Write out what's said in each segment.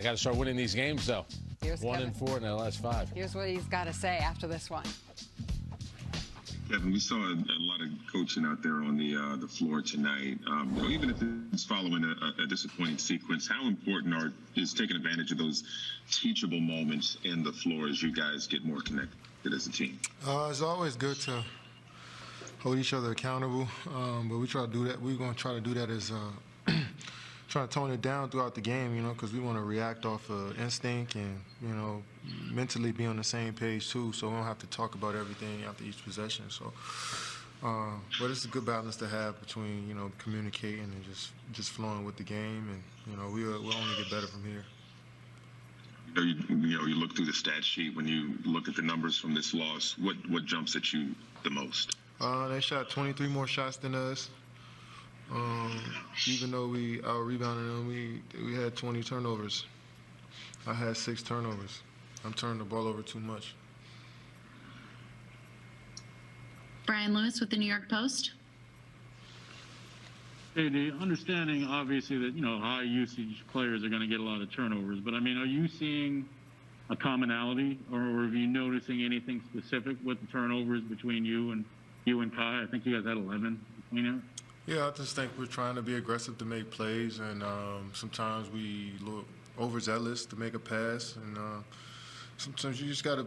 They got to start winning these games, though. Here's 1-4 in their last 5. Here's what he's got to say after this one. Kevin, we saw a lot of coaching out there on the floor tonight. Even if it's following a disappointing sequence, how important is taking advantage of those teachable moments in the floor as you guys get more connected as a team? It's always good to hold each other accountable, but we try to do that. We're going to try to do that as try to tone it down throughout the game, because we want to react off of instinct and, mentally be on the same page too, so we don't have to talk about everything after each possession. So, but it's a good balance to have between, communicating and just flowing with the game, and, we'll only get better from here. You look through the stat sheet when you look at the numbers from this loss. What jumps at you the most? They shot 23 more shots than us. Even though we out-rebounded them, we had 20 turnovers. I had 6 turnovers. I'm turning the ball over too much. Brian Lewis with the New York Post. Hey, the understanding, obviously, that, high usage players are going to get a lot of turnovers. But, are you seeing a commonality, or are you noticing anything specific with the turnovers between you and Kai? I think you guys had 11 between you. Yeah, I just think we're trying to be aggressive to make plays, and sometimes we look overzealous to make a pass, and sometimes you just gotta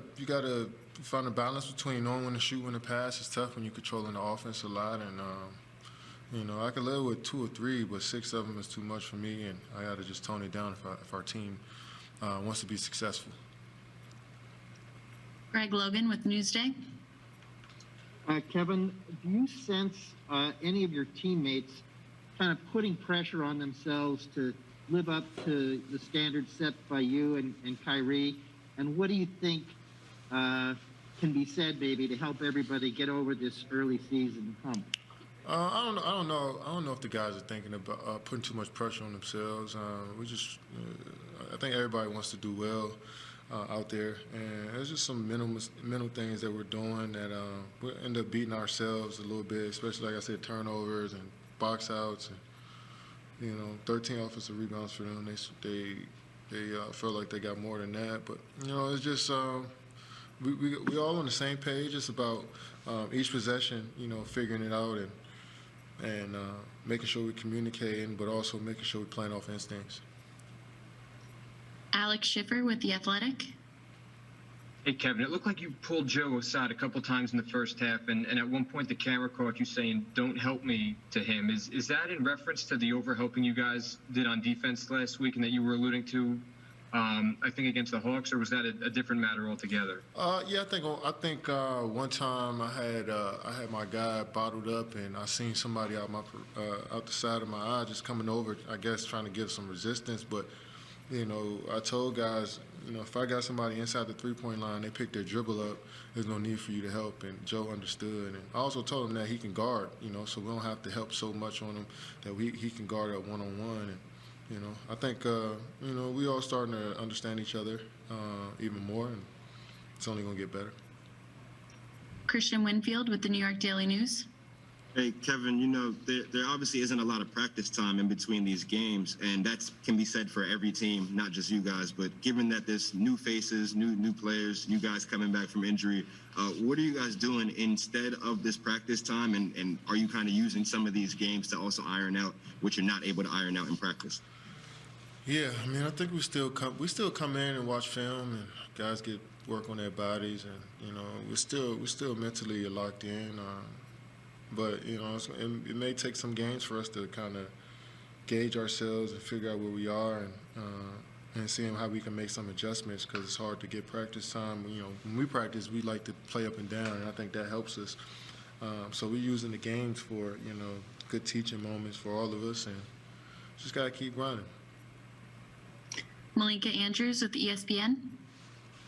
find a balance between knowing when to shoot, when to pass. It's tough when you're controlling the offense a lot, and I can live with 2 or 3, but 6 of them is too much for me, and I got to just tone it down if our team wants to be successful. Greg Logan with Newsday. Kevin, do you sense any of your teammates kind of putting pressure on themselves to live up to the standards set by you and Kyrie? And what do you think can be said, maybe, to help everybody get over this early season hump? I don't know if the guys are thinking about putting too much pressure on themselves. I think everybody wants to do well out there, and there's just some mental things that we're doing that we end up beating ourselves a little bit, especially, like I said, turnovers and box outs, and 13 offensive rebounds for them. They feel like they got more than that, but it's just we all on the same page. It's about each possession, figuring it out and making sure we're communicating, but also making sure we're playing off instincts. Alex Schiffer with The Athletic. Hey, Kevin, it looked like you pulled Joe aside a couple times in the first half, and at one point the camera caught you saying, "Don't help me," to him. Is that in reference to the overhelping you guys did on defense last week and that you were alluding to, I think, against the Hawks, or was that a different matter altogether? Yeah, I think one time I had my guy bottled up, and I seen somebody out the side of my eye just coming over, I guess trying to give some resistance, but I told guys, if I got somebody inside the three-point line, they pick their dribble up, there's no need for you to help, and Joe understood. And I also told him that he can guard, so we don't have to help so much on him, that he can guard at one-on-one. And, I think, we all starting to understand each other even more, and it's only going to get better. Christian Winfield with the New York Daily News. Hey, Kevin, there obviously isn't a lot of practice time in between these games, and that can be said for every team, not just you guys. But given that there's new faces, new players, you guys coming back from injury, what are you guys doing instead of this practice time? And are you kind of using some of these games to also iron out what you're not able to iron out in practice? Yeah, I think we still come in and watch film, and guys get work on their bodies, and we're still mentally locked in. But, it may take some games for us to kind of gauge ourselves and figure out where we are and seeing how we can make some adjustments, because it's hard to get practice time. When we practice, we like to play up and down, and I think that helps us. So we're using the games for, good teaching moments for all of us, and just got to keep grinding. Malika Andrews with ESPN.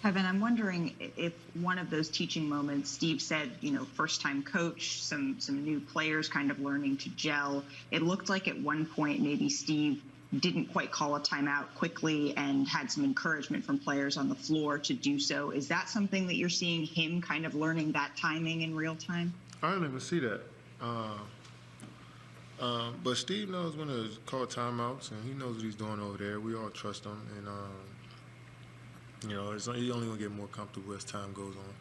Kevin, I'm wondering if one of those teaching moments, Steve said, first-time coach, some new players kind of learning to gel. It looked like at one point maybe Steve didn't quite call a timeout quickly and had some encouragement from players on the floor to do so. Is that something that you're seeing him kind of learning that timing in real time? I didn't even see that. But Steve knows when to call timeouts, and he knows what he's doing over there. We all trust him, and he's only going to get more comfortable as time goes on.